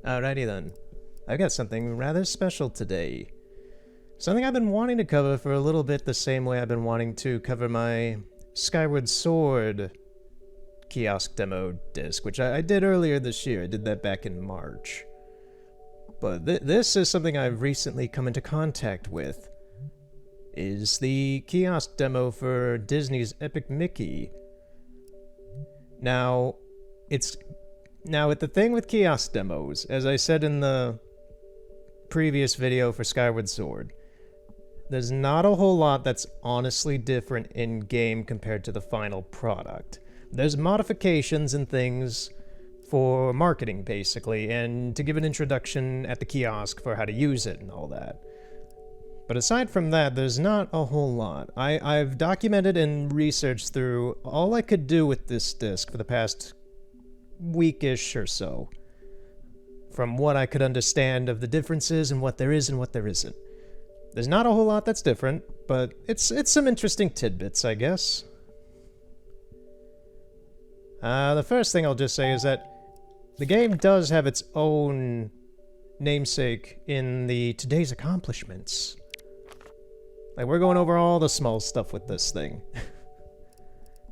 Alrighty then. I've got something rather special today. Something I've been wanting to cover for a little bit the same way I've been wanting to cover my Skyward Sword Kiosk demo disc, which I did earlier this year. I did that back in March. But this is something I've recently come into contact with. Is the Kiosk demo for Disney's Epic Mickey. Now, with the thing with Kiosk demos, as I said in the previous video for Skyward Sword, there's not a whole lot that's honestly different in-game compared to the final product. There's modifications and things for marketing, basically, and to give an introduction at the kiosk for how to use it and all that. But aside from that, there's not a whole lot. I've documented and researched through all I could do with this disc for the past weekish or so, from what I could understand of the differences and what there is and what there isn't. There's not a whole lot that's different, but it's some interesting tidbits, I guess. The first thing I'll just say is that the game does have its own namesake in the Today's Accomplishments. Like, we're going over all the small stuff with this thing.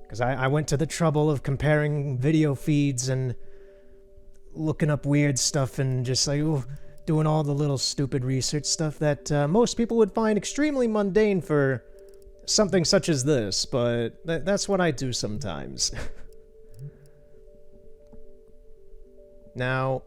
Because I went to the trouble of comparing video feeds and looking up weird stuff and just like, ooh, doing all the little stupid research stuff that most people would find extremely mundane for something such as this, but that's what I do sometimes. Now,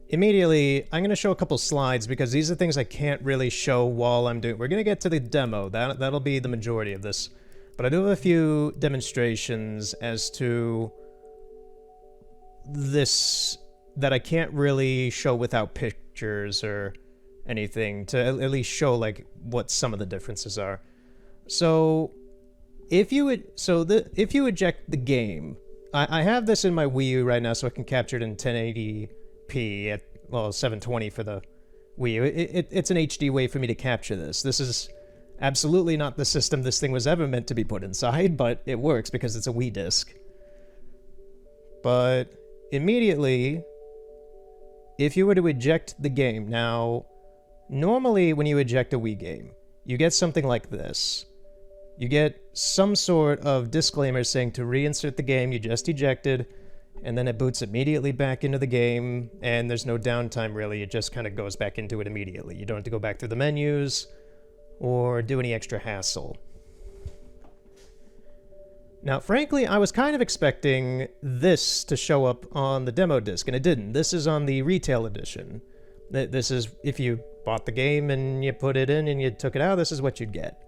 immediately, I'm going to show a couple slides because these are things I can't really show while I'm doing. We're going to get to the demo. That'll be the majority of this. But I do have a few demonstrations as to this that I can't really show without pictures or anything to at least show like what some of the differences are. So if you eject the game, I have this in my Wii U right now so I can capture it in 1080p at 720 for the Wii U. It's an HD way for me to capture this. This is absolutely not the system this thing was ever meant to be put inside, but it works because it's a Wii disc. But immediately, if you were to eject the game, now, normally when you eject a Wii game, you get something like this. You get some sort of disclaimer saying to reinsert the game you just ejected, and then it boots immediately back into the game, and there's no downtime really, it just kind of goes back into it immediately. You don't have to go back through the menus, or do any extra hassle. Now, frankly, I was kind of expecting this to show up on the demo disc, and it didn't. This is on the retail edition. This is, if you bought the game and you put it in and you took it out, this is what you'd get.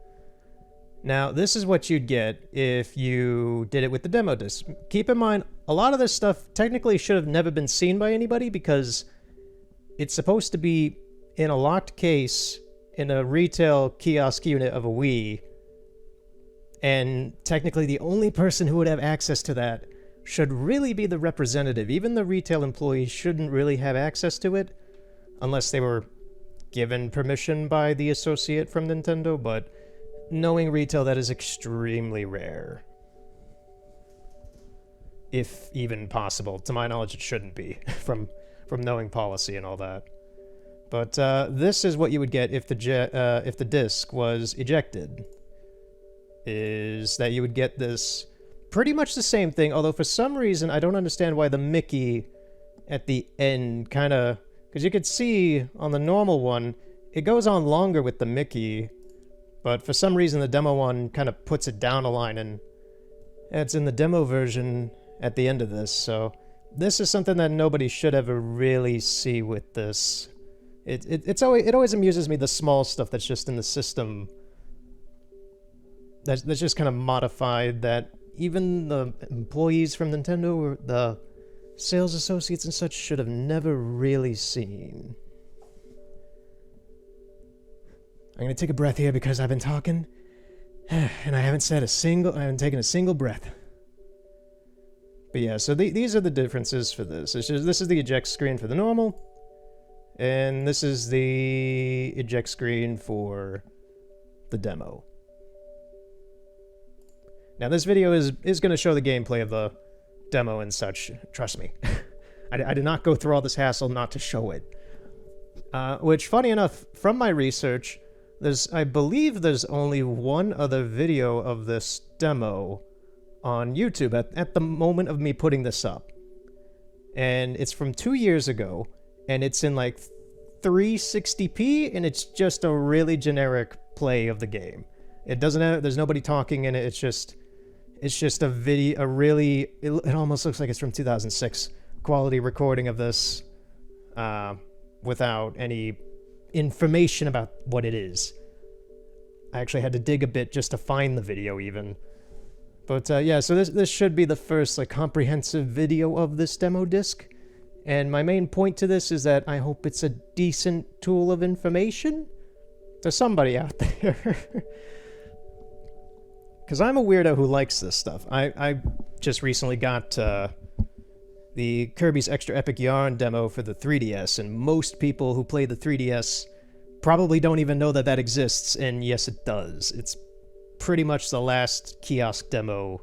Now, this is what you'd get if you did it with the demo disc. Keep in mind, a lot of this stuff technically should have never been seen by anybody because it's supposed to be in a locked case in a retail kiosk unit of a Wii, and technically the only person who would have access to that should really be the representative. Even the retail employee shouldn't really have access to it unless they were given permission by the associate from Nintendo, but knowing retail, that is extremely rare. If even possible. To my knowledge, it shouldn't be, from knowing policy and all that. But this is what you would get if the disc was ejected. Is that you would get this pretty much the same thing, although for some reason I don't understand why the Mickey at the end kind of... Because you could see on the normal one, it goes on longer with the Mickey, but for some reason the demo one kind of puts it down a line, and it's in the demo version at the end of this, so this is something that nobody should ever really see with this. It always amuses me, the small stuff that's just in the system that's just kind of modified, that even the employees from Nintendo or the sales associates and such should have never really seen. I'm gonna take a breath here because I've been talking and I haven't taken a single breath. But yeah, so these are the differences for this. This is the eject screen for the normal, and this is the eject screen for the demo. Now this video is going to show the gameplay of the demo and such, trust me. I did not go through all this hassle not to show it. Which, funny enough, from my research, I believe there's only one other video of this demo on YouTube at the moment of me putting this up. And it's from 2 years ago, and it's in like 360p, and it's just a really generic play of the game. It doesn't have, there's nobody talking in it, it's just a video, it almost looks like it's from 2006 quality recording of this, without any information about what it is. I actually had to dig a bit just to find the video even. But yeah, so this should be the first like comprehensive video of this demo disc. And my main point to this is that I hope it's a decent tool of information to somebody out there. Because I'm a weirdo who likes this stuff. I just recently got the Kirby's Extra Epic Yarn demo for the 3DS, and most people who play the 3DS probably don't even know that that exists, and yes, it does. It's pretty much the last Kiosk demo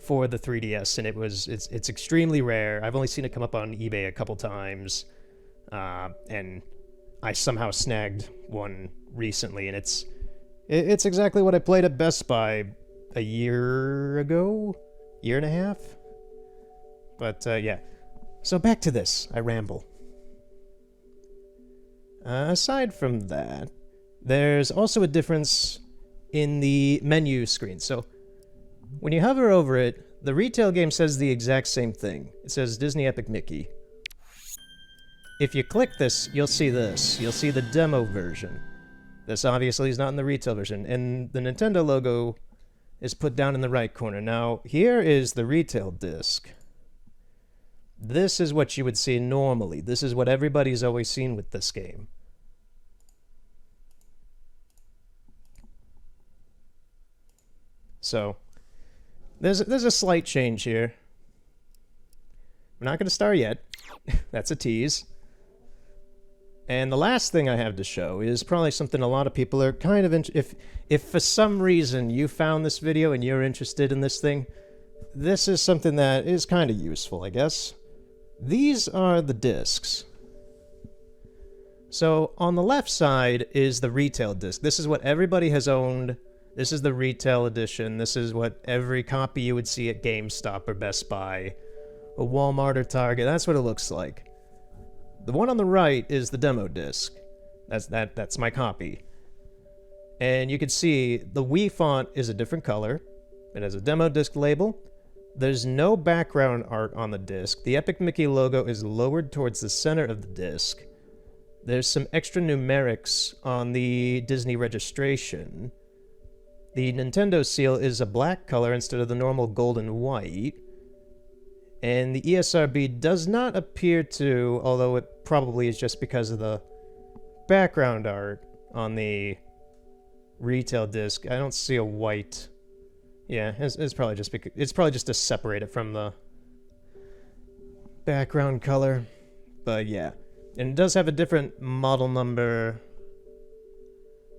for the 3DS, and it's extremely rare. I've only seen it come up on eBay a couple times, and I somehow snagged one recently, and it's exactly what I played at Best Buy a year ago? Year and a half? But, yeah. So back to this. I ramble. Aside from that, there's also a difference in the menu screen. So, when you hover over it, the retail game says the exact same thing. It says Disney Epic Mickey. If you click this, you'll see this. You'll see the demo version. This obviously is not in the retail version, and the Nintendo logo is put down in the right corner. Now, here is the retail disc. This is what you would see normally. This is what everybody's always seen with this game. So, there's a slight change here. We're not going to start yet. That's a tease. And the last thing I have to show is probably something a lot of people are kind of if for some reason you found this video and you're interested in this thing, this is something that is kind of useful, I guess. These are the discs. So on the left side is the retail disc. This is what everybody has owned. This is the retail edition. This is what every copy you would see at GameStop or Best Buy or Walmart or Target. That's what it looks like. The one on the right is the demo disc. That's my copy. And you can see the Wii font is a different color. It has a demo disc label. There's no background art on the disc. The Epic Mickey logo is lowered towards the center of the disc. There's some extra numerics on the Disney registration. The Nintendo seal is a black color instead of the normal gold and white. And the ESRB does not appear to, although it probably is just because of the background art on the retail disc. I don't see a white. Yeah, it's probably just because it's probably just to separate it from the background color. But yeah, and it does have a different model number.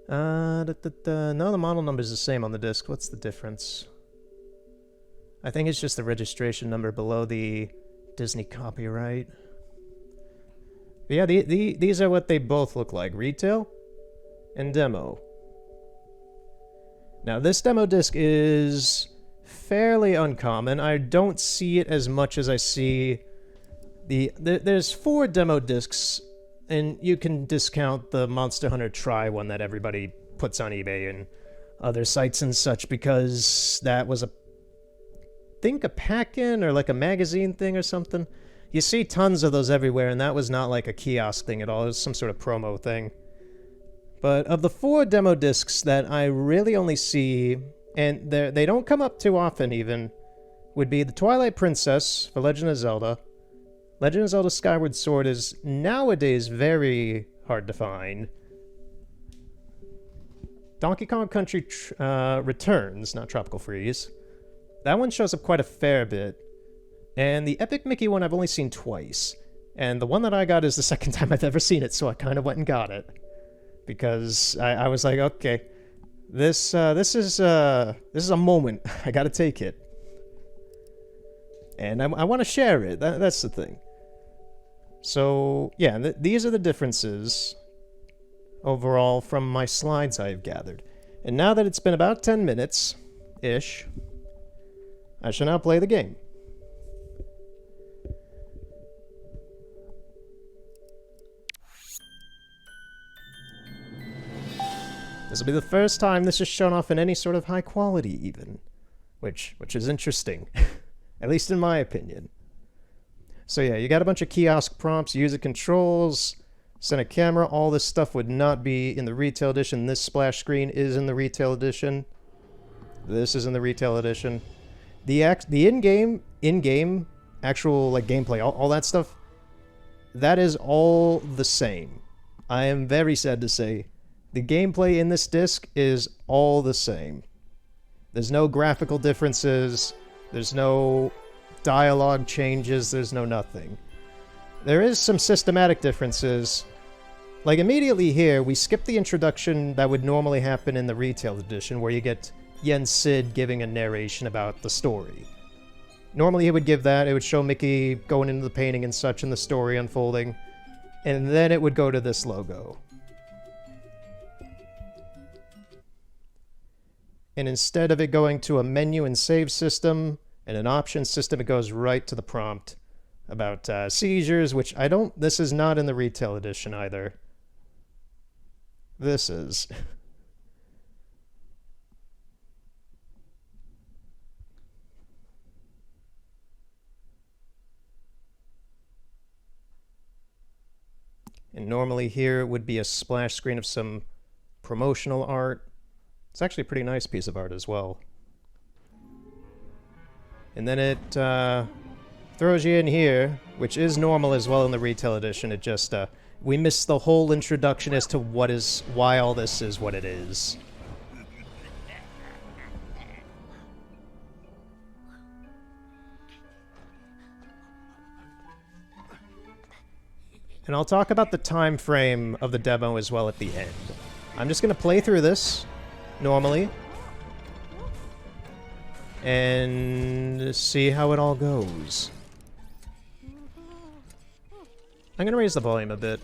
No, the model number is the same on the disc. What's the difference? I think it's just the registration number below the Disney copyright. But yeah, these are what they both look like. Retail and demo. Now, this demo disc is fairly uncommon. I don't see it as much as I see there's 4 demo discs, and you can discount the Monster Hunter Tri one that everybody puts on eBay and other sites and such, because that was a pack-in or like a magazine thing or something. You see tons of those everywhere, and that was not like a kiosk thing at all. It was some sort of promo thing. But of the 4 demo discs that I really only see, and they don't come up too often even, would be the Twilight Princess for Legend of Zelda. Legend of Zelda Skyward Sword is nowadays very hard to find. Donkey Kong Country Returns, not Tropical Freeze. That one shows up quite a fair bit. And the Epic Mickey one I've only seen twice. And the one that I got is the second time I've ever seen it, so I kind of went and got it. Because I was like, okay, this is a moment. I gotta take it. And I want to share it. That's the thing. So, yeah, these are the differences overall from my slides I've gathered. And now that it's been about 10 minutes-ish, I shall now play the game. This will be the first time this is shown off in any sort of high quality, even. Which is interesting. At least in my opinion. So yeah, you got a bunch of kiosk prompts, user controls, center camera. All this stuff would not be in the retail edition. This splash screen is in the retail edition. This is in the retail edition. The in-game actual like gameplay, all that stuff, that is all the same. I am very sad to say. The gameplay in this disc is all the same. There's no graphical differences, there's no dialogue changes, there's no nothing. There is some systematic differences. Like immediately here, we skip the introduction that would normally happen in the retail edition, where you get Yen Sid giving a narration about the story. Normally he would give that, it would show Mickey going into the painting and such and the story unfolding, and then it would go to this logo. And instead of it going to a menu and save system and an option system, it goes right to the prompt about seizures, which this is not in the retail edition either. This is. And normally here would be a splash screen of some promotional art. It's actually a pretty nice piece of art as well. And then it throws you in here, which is normal as well in the retail edition. It just, we missed the whole introduction as to why all this is what it is. And I'll talk about the time frame of the demo as well at the end. I'm just going to play through this normally and see how it all goes. I'm going to raise the volume a bit.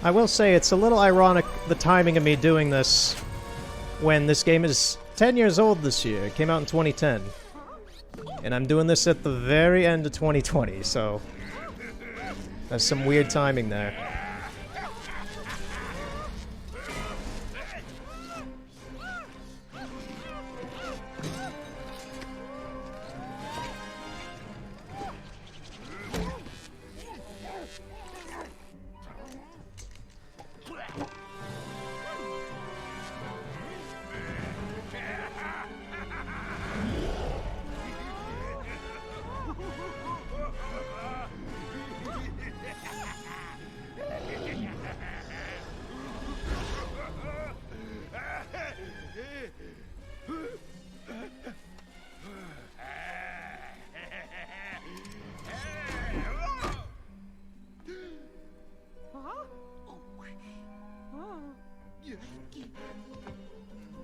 I will say it's a little ironic, the timing of me doing this, when this game is 10 years old this year. It came out in 2010. And I'm doing this at the very end of 2020, so there's some weird timing there.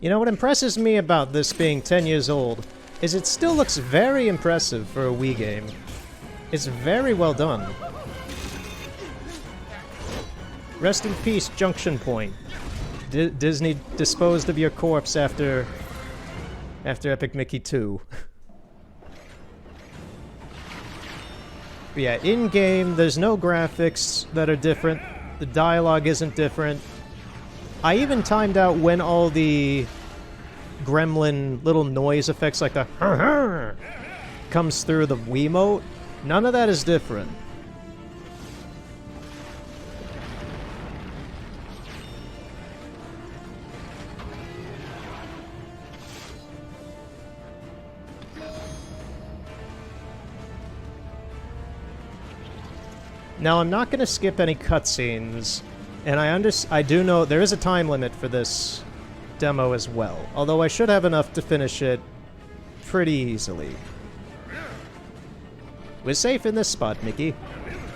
You know, what impresses me about this being 10 years old is it still looks very impressive for a Wii game. It's very well done. Rest in peace, Junction Point. Disney disposed of your corpse after Epic Mickey 2. But yeah, in-game, there's no graphics that are different. The dialogue isn't different. I even timed out when all the gremlin little noise effects like the comes through the Wiimote. None of that is different. Now, I'm not going to skip any cutscenes, and I do know there is a time limit for this demo as well, although I should have enough to finish it pretty easily. We're safe in this spot, Mickey.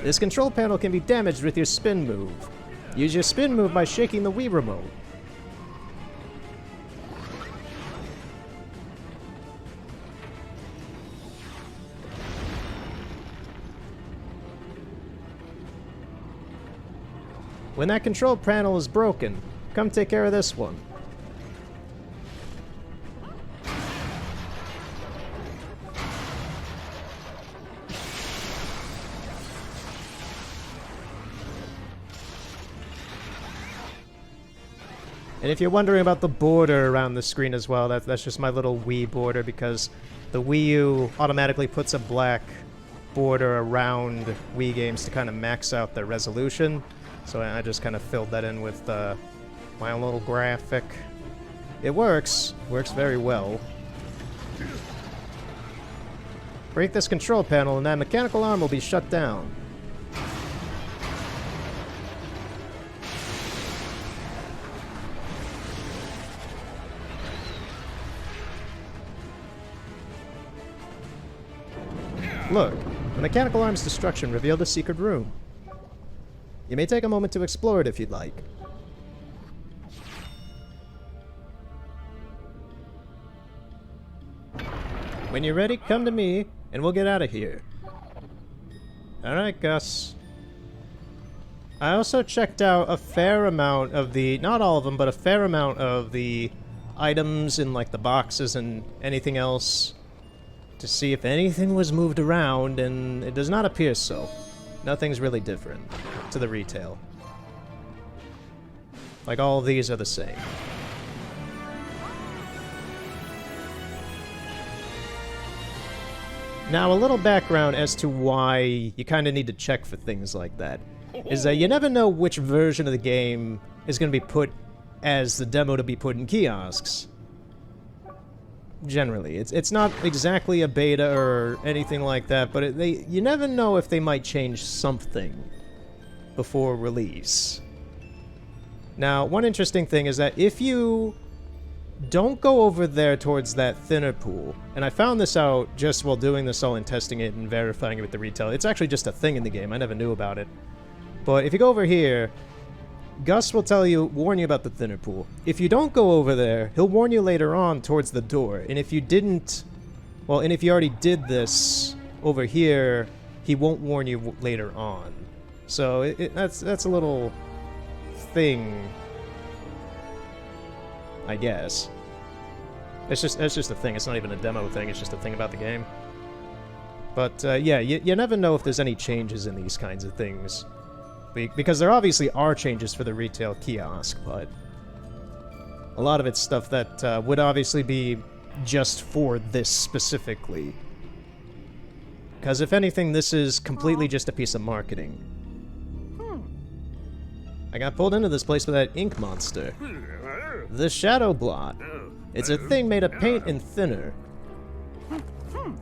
This control panel can be damaged with your spin move. Use your spin move by shaking the Wii remote. When that control panel is broken, come take care of this one. And if you're wondering about the border around the screen as well, that's just my little Wii border, because the Wii U automatically puts a black border around Wii games to kind of max out their resolution. So I just kind of filled that in with my own little graphic. It works very well. Break this control panel and that mechanical arm will be shut down. Look, the mechanical arm's destruction revealed a secret room. You may take a moment to explore it if you'd like. When you're ready, come to me, and we'll get out of here. Alright, Gus. I also checked out a fair amount of the, not all of them, but a fair amount of the items in, like, the boxes and anything else to see if anything was moved around, and it does not appear so. Nothing's really different to the retail. Like, all of these are the same. Now, a little background as to why you kind of need to check for things like that is that you never know which version of the game is going to be put as the demo to be put in kiosks. Generally, it's not exactly a beta or anything like that, but you never know if they might change something before release. Now, one interesting thing is that if you don't go over there towards that thinner pool, and I found this out just while doing this all and testing it and verifying it with the retail. It's actually just a thing in the game. I never knew about it. But if you go over here, Gus will warn you about the thinner pool. If you don't go over there, he'll warn you later on towards the door. And if you didn't, well, and if you already did this over here, he won't warn you later on. So that's a little thing, I guess. It's just a thing. It's not even a demo thing. It's just a thing about the game. But yeah, you never know if there's any changes in these kinds of things. Because there obviously are changes for the retail kiosk, but a lot of it's stuff that would obviously be just for this specifically. Because if anything, this is completely just a piece of marketing. I got pulled into this place with that ink monster. The Shadow Blot. It's a thing made of paint and thinner.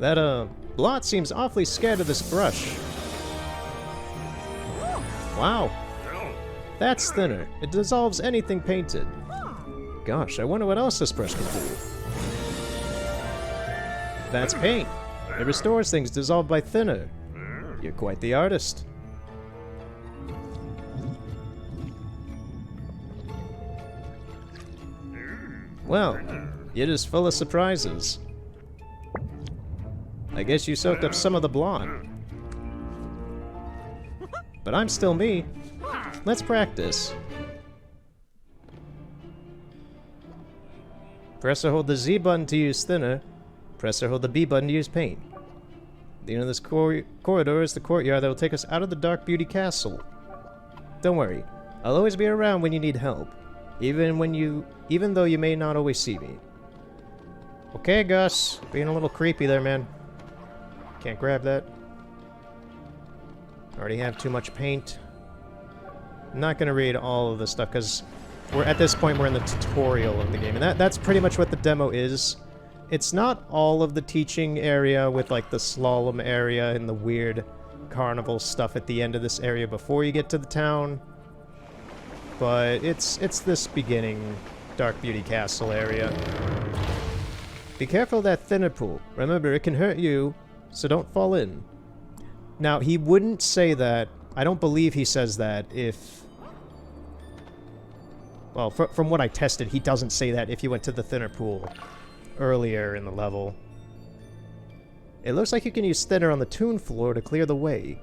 That, blot seems awfully scared of this brush. Wow. That's thinner. It dissolves anything painted. Gosh, I wonder what else this brush can do. That's paint. It restores things dissolved by thinner. You're quite the artist. Well, you're just full of surprises. I guess you soaked up some of the blonde. But I'm still me. Let's practice. Press or hold the Z button to use thinner. Press or hold the B button to use paint. The end of this corridor is the courtyard that will take us out of the Dark Beauty Castle. Don't worry, I'll always be around when you need help. Even though you may not always see me. Okay, Gus. Being a little creepy there, man. Can't grab that. Already have too much paint. I'm not gonna read all of this stuff because at this point we're in the tutorial of the game, and that's pretty much what the demo is. It's not all of the teaching area with like the slalom area and the weird carnival stuff at the end of this area before you get to the town, but it's this beginning Dark Beauty Castle area. Be careful of that thinner pool. Remember, it can hurt you, so don't fall in. Now, he wouldn't say that. I don't believe he says that if... Well, from what I tested, he doesn't say that if you went to the thinner pool earlier in the level. It looks like you can use thinner on the toon floor to clear the way.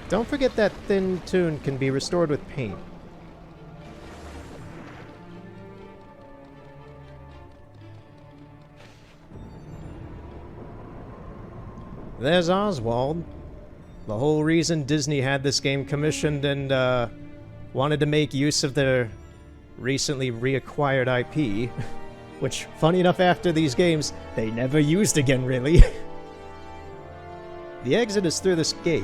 Don't forget that thin toon can be restored with paint. There's Oswald. The whole reason Disney had this game commissioned and wanted to make use of their recently reacquired IP, which, funny enough, after these games, they never used again, really. The exit is through this gate.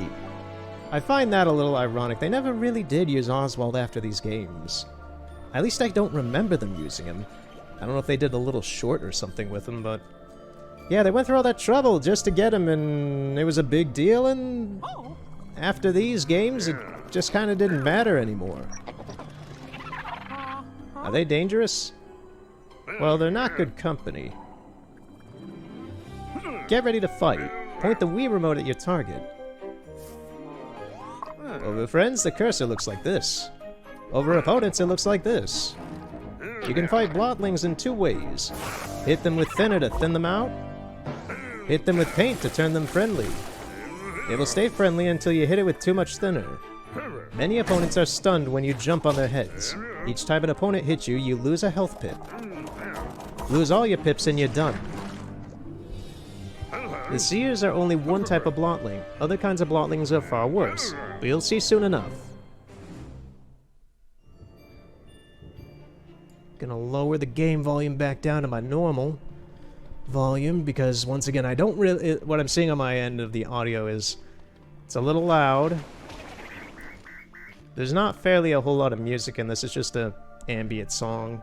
I find that a little ironic. They never really did use Oswald after these games. At least I don't remember them using him. I don't know if they did a little short or something with him, but... yeah, they went through all that trouble just to get him, and it was a big deal, and... after these games, it just kind of didn't matter anymore. Are they dangerous? Well, they're not good company. Get ready to fight. Point the Wii remote at your target. Over friends, the cursor looks like this. Over opponents, it looks like this. You can fight blotlings in two ways. Hit them with thinner to thin them out. Hit them with paint to turn them friendly. It will stay friendly until you hit it with too much thinner. Many opponents are stunned when you jump on their heads. Each time an opponent hits you, you lose a health pip. Lose all your pips and you're done. The Seers are only one type of blotling. Other kinds of blotlings are far worse, but you'll see soon enough. Gonna lower the game volume back down to my normal volume because, once again, I don't really... what I'm seeing on my end of the audio is it's a little loud. There's not fairly a whole lot of music in this. It's just a ambient song.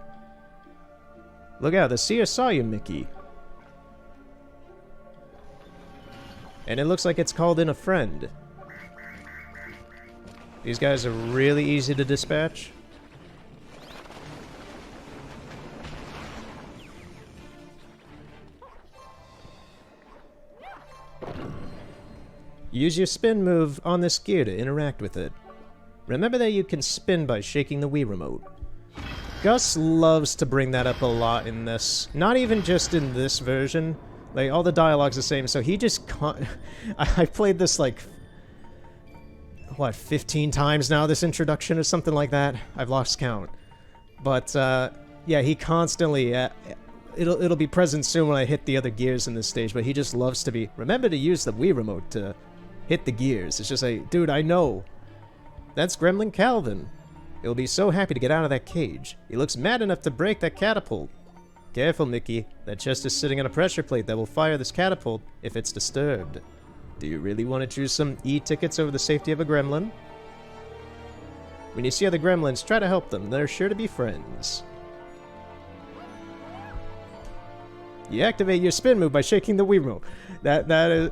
Look out, the Seer saw you, Mickey. And it looks like it's called in a friend. These guys are really easy to dispatch. Use your spin move on this gear to interact with it. Remember that you can spin by shaking the Wii remote. Gus loves to bring that up a lot in this. Not even just in this version. Like, all the dialogue's the same, so he just can't... I've played this, like... what, 15 times now, this introduction or something like that? I've lost count. But, yeah, he constantly... it'll be present soon when I hit the other gears in this stage, but he just loves to be... remember to use the Wii remote to hit the gears. It's just like, dude, I know. That's Gremlin Calvin. He'll be so happy to get out of that cage. He looks mad enough to break that catapult. Careful, Mickey. That chest is sitting on a pressure plate that will fire this catapult if it's disturbed. Do you really want to choose some e-tickets over the safety of a gremlin? When you see other gremlins, try to help them. They're sure to be friends. You activate your spin move by shaking the Wii remote. That is...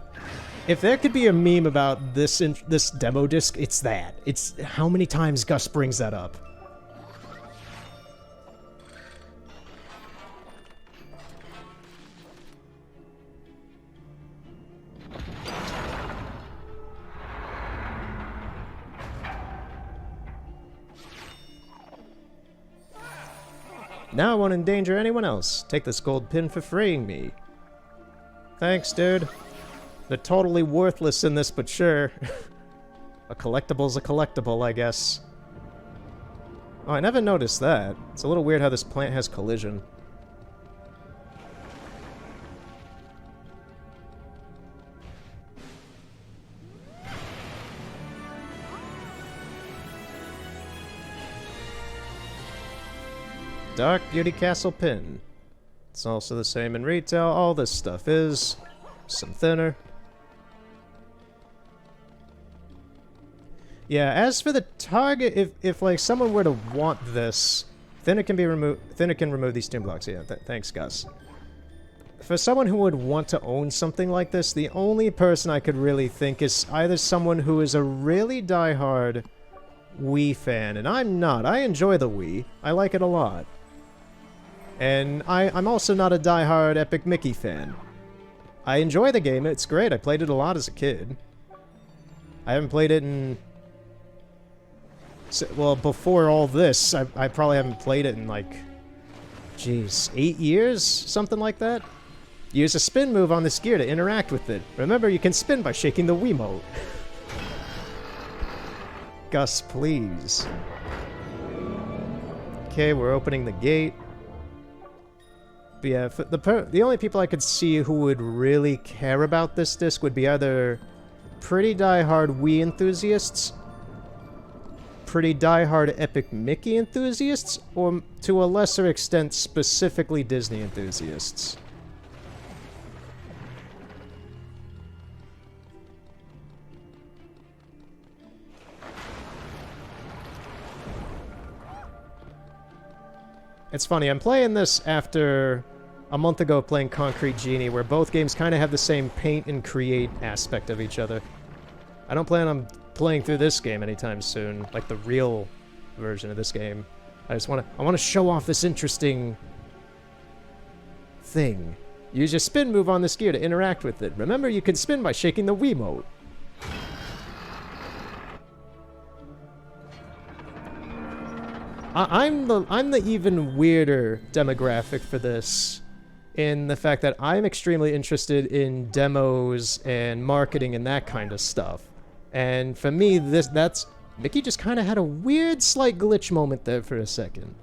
if there could be a meme about this demo disc, it's that. It's how many times Gus brings that up. Now I won't endanger anyone else. Take this gold pin for freeing me. Thanks, dude. They're totally worthless in this, but sure. A collectible's a collectible, I guess. Oh, I never noticed that. It's a little weird how this plant has collision. Dark Beauty Castle pin. It's also the same in retail. All this stuff is. Some thinner. Yeah, as for the target, if like someone were to want this, thinner can be removed. Thinner can remove these toon blocks. Yeah, thanks, Gus. For someone who would want to own something like this, the only person I could really think is either someone who is a really diehard Wii fan, and I'm not. I enjoy the Wii. I like it a lot. And I'm also not a diehard Epic Mickey fan. I enjoy the game, it's great, I played it a lot as a kid. I haven't played it in... Well, before all this, I probably haven't played it in like... Jeez, 8 years? Something like that? Use a spin move on this gear to interact with it. Remember, you can spin by shaking the Wiimote. Gus, please. Okay, we're opening the gate. But yeah, the only people I could see who would really care about this disc would be either pretty diehard Wii enthusiasts, pretty diehard Epic Mickey enthusiasts, or to a lesser extent, specifically Disney enthusiasts. It's funny, I'm playing this after a month ago playing Concrete Genie, where both games kind of have the same paint and create aspect of each other. I don't plan on playing through this game anytime soon, like the real version of this game. I want to show off this interesting thing. Use your spin move on this gear to interact with it. Remember, you can spin by shaking the Wiimote. I'm the even weirder demographic for this, in the fact that I'm extremely interested in demos and marketing and that kind of stuff. And for me, that's Mickey just kind of had a weird slight glitch moment there for a second.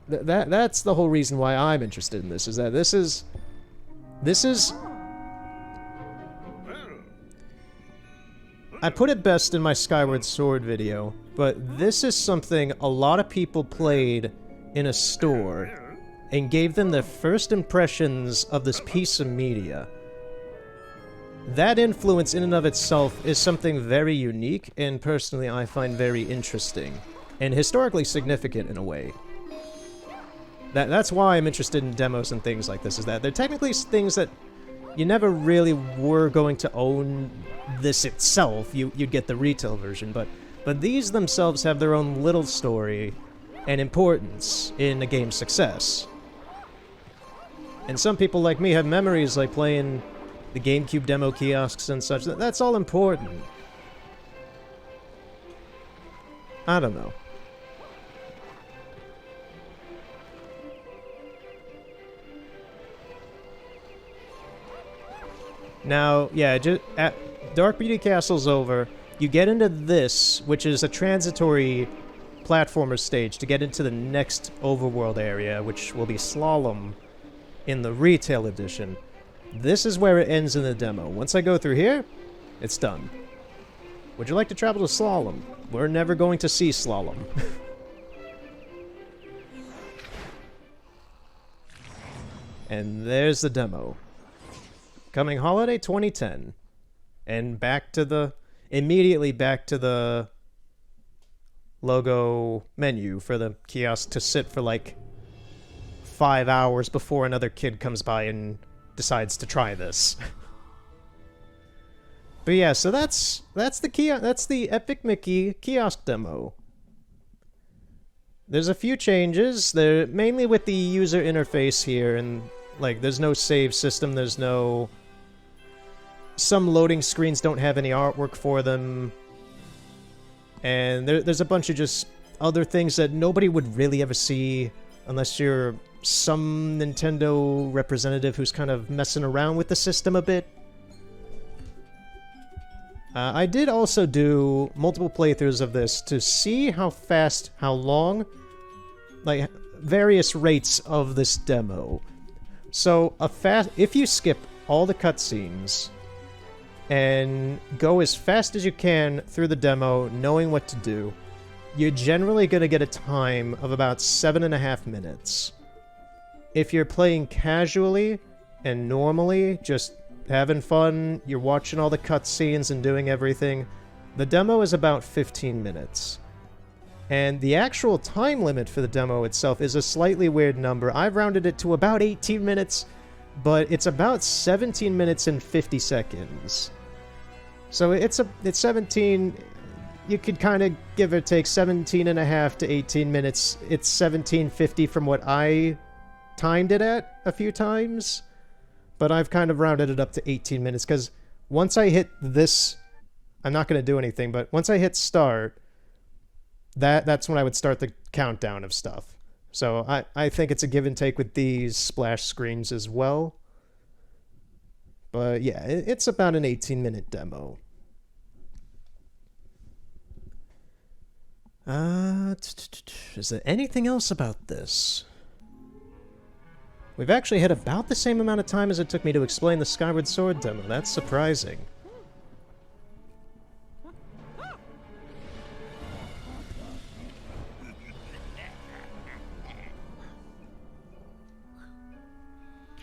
That's the whole reason why I'm interested in this, is that this is I put it best in my Skyward Sword video, but this is something a lot of people played in a store and gave them their first impressions of this piece of media. That influence in and of itself is something very unique, and personally I find very interesting, and historically significant in a way. That's why I'm interested in demos and things like this, is that they're technically things that you never really were going to own this itself. You'd get the retail version, but these themselves have their own little story and importance in a game's success. And some people like me have memories like playing the GameCube demo kiosks and such. That's all important. I don't know. Now, yeah, Dark Beauty Castle's over. You get into this, which is a transitory platformer stage to get into the next overworld area, which will be Slalom in the retail edition. This is where it ends in the demo. Once I go through here, it's done. Would you like to travel to Slalom? We're never going to see Slalom. And there's the demo. Coming holiday 2010. And immediately back to the logo menu for the kiosk to sit for like 5 hours before another kid comes by and decides to try this. But yeah, so that's the Epic Mickey kiosk demo. There's a few changes. They're mainly with the user interface here, and like there's no save system, there's no... Some loading screens don't have any artwork for them. And there's a bunch of just other things that nobody would really ever see unless you're some Nintendo representative who's kind of messing around with the system a bit. I did also do multiple playthroughs of this to see how fast, how long, like various rates of this demo. So if you skip all the cutscenes and go as fast as you can through the demo, knowing what to do, you're generally going to get a time of about 7.5 minutes. If you're playing casually and normally, just having fun, you're watching all the cutscenes and doing everything, the demo is about 15 minutes. And the actual time limit for the demo itself is a slightly weird number. I've rounded it to about 18 minutes, but it's about 17 minutes and 50 seconds. So it's 17... you could kind of give or take 17.5 to 18 minutes. It's 1750 from what I timed it at a few times, but I've kind of rounded it up to 18 minutes because once I hit this, I'm not going to do anything, but once I hit start, that's when I would start the countdown of stuff. So I think it's a give and take with these splash screens as well. But yeah, it's about an 18-minute demo. Is there anything else about this? We've actually had about the same amount of time as it took me to explain the Skyward Sword demo. That's surprising.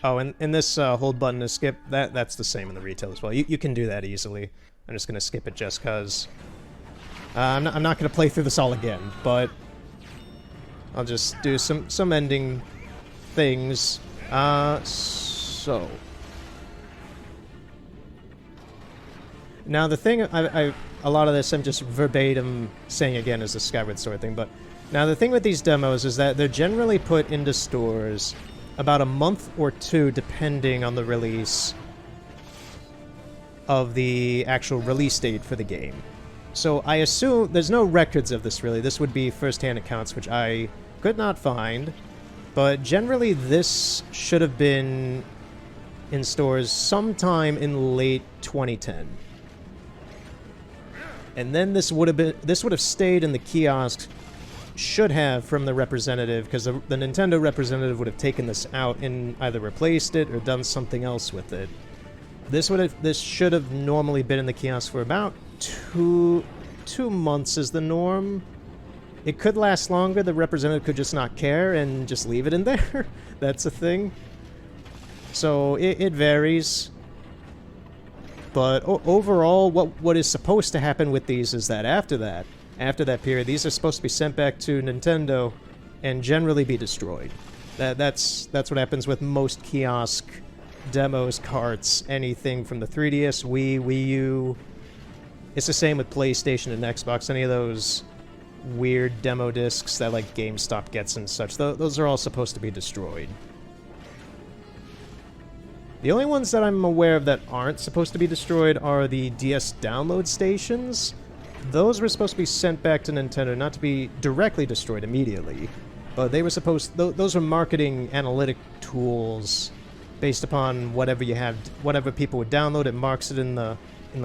Oh, and this hold button to skip, that's the same in the retail as well. You can do that easily. I'm just going to skip it just because... I'm not going to play through this all again, but... I'll just do some ending things. So... Now the thing, a lot of this I'm just verbatim saying again is the Skyward Sword thing, but... Now the thing with these demos is that they're generally put into stores about a month or two, depending on the release of the actual release date for the game. So I assume there's no records of this, really. This would be first-hand accounts, which I could not find. But generally, this should have been in stores sometime in late 2010. And then this would have stayed in the kiosks. Should have from the representative, because the Nintendo representative would have taken this out and either replaced it or done something else with it. This should have normally been in the kiosk for about two months is the norm. It could last longer. The representative could just not care and just leave it in there. That's a thing. So it varies. But overall, what is supposed to happen with these is that after that period, these are supposed to be sent back to Nintendo and generally be destroyed. That's what happens with most kiosk demos, carts, anything from the 3DS, Wii U. It's the same with PlayStation and Xbox. Any of those weird demo discs that like GameStop gets and such, those are all supposed to be destroyed. The only ones that I'm aware of that aren't supposed to be destroyed are the DS download stations. Those were supposed to be sent back to Nintendo, not to be directly destroyed immediately, but they were supposed... those were marketing analytic tools based upon whatever you have, whatever people would download. It marks it in the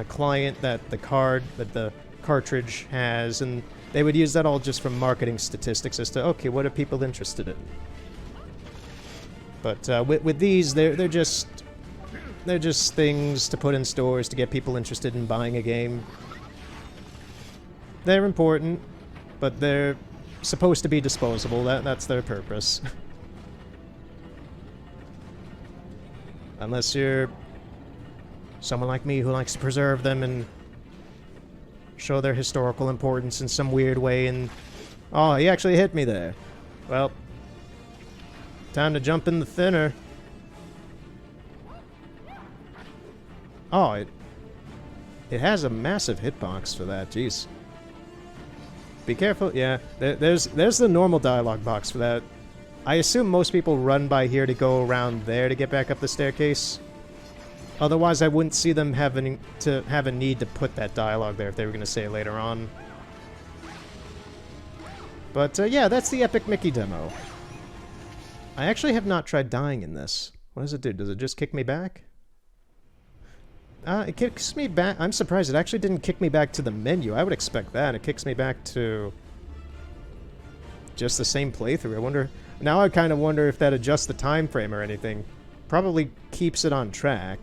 client that the cartridge has, and they would use that all just for marketing statistics as to, okay, what are people interested in? But with these, they're just things to put in stores to get people interested in buying a game. They're important, but they're supposed to be disposable. That's their purpose. Unless you're someone like me who likes to preserve them and show their historical importance in some weird way and... Oh, he actually hit me there. Well, time to jump in the thinner. Oh, it has a massive hitbox for that, jeez. Be careful, yeah. There's the normal dialogue box for that. I assume most people run by here to go around there to get back up the staircase. Otherwise, I wouldn't see them having to have a need to put that dialogue there if they were going to say it later on. But yeah, that's the Epic Mickey demo. I actually have not tried dying in this. What does it do? Does it just kick me back? It kicks me back. I'm surprised it actually didn't kick me back to the menu. I would expect that. It kicks me back to just the same playthrough. I wonder... Now I kind of wonder if that adjusts the time frame or anything. Probably keeps it on track.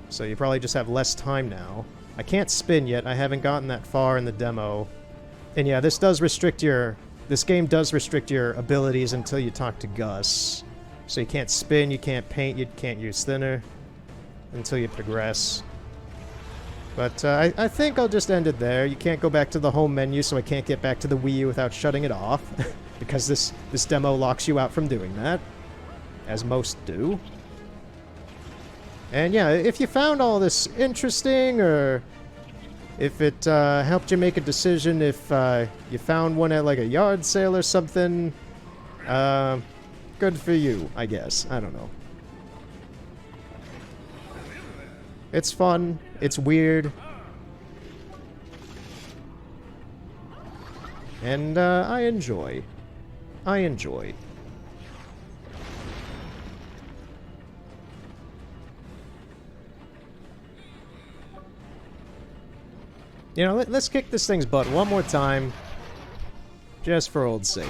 So you probably just have less time now. I can't spin yet. I haven't gotten that far in the demo. And yeah, this does restrict your... This game does restrict your abilities until you talk to Gus. So you can't spin, you can't paint, you can't use thinner until you progress. But I think I'll just end it there. You can't go back to the home menu, so I can't get back to the Wii U without shutting it off. Because this demo locks you out from doing that. As most do. And yeah, if you found all this interesting, or if it helped you make a decision, if you found one at like a yard sale or something, good for you, I guess. I don't know. It's fun. It's weird. And I enjoy. I enjoy. You know, let's kick this thing's butt one more time. Just for old sake.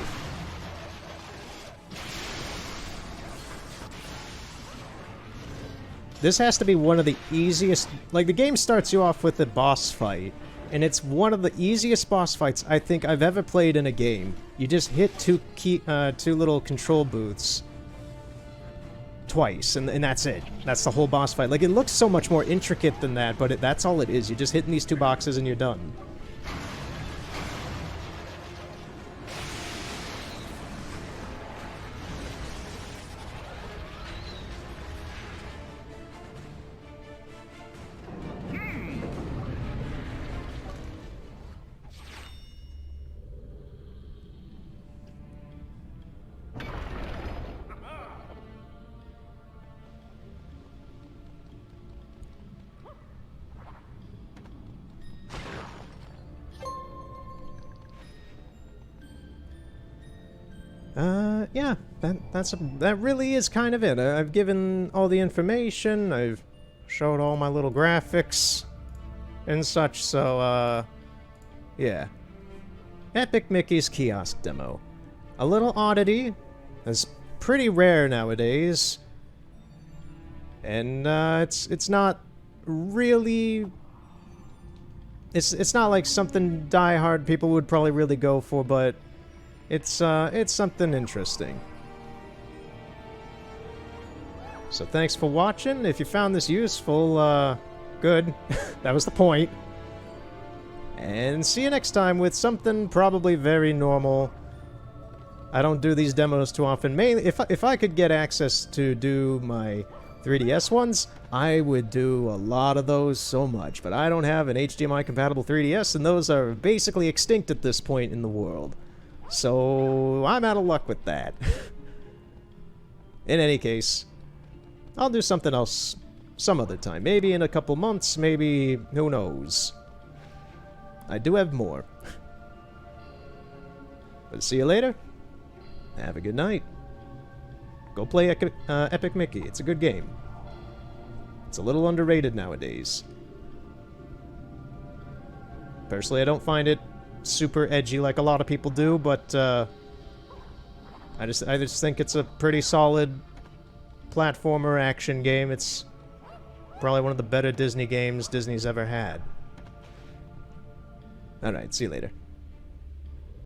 This has to be one of the easiest... Like, the game starts you off with a boss fight, and it's one of the easiest boss fights I think I've ever played in a game. You just hit two little control booths twice, and that's it. That's the whole boss fight. Like, it looks so much more intricate than that, but that's all it is. You're just hitting these two boxes and you're done. Yeah, that really is kind of it. I've given all the information, I've showed all my little graphics and such, so, yeah. Epic Mickey's Kiosk demo. A little oddity. It's pretty rare nowadays. And, it's not really... It's not like something die-hard people would probably really go for, but... It's something interesting. So thanks for watching. If you found this useful, good. That was the point. And see you next time with something probably very normal. I don't do these demos too often. Mainly, if I could get access to do my 3DS ones, I would do a lot of those so much. But I don't have an HDMI-compatible 3DS, and those are basically extinct at this point in the world. So, I'm out of luck with that. In any case, I'll do something else some other time. Maybe in a couple months, maybe... who knows. I do have more. But see you later. Have a good night. Go play Epic Mickey. It's a good game. It's a little underrated nowadays. Personally, I don't find it super edgy like a lot of people do, but I just think it's a pretty solid platformer action game. It's probably one of the better Disney games Disney's ever had. Alright, see you later.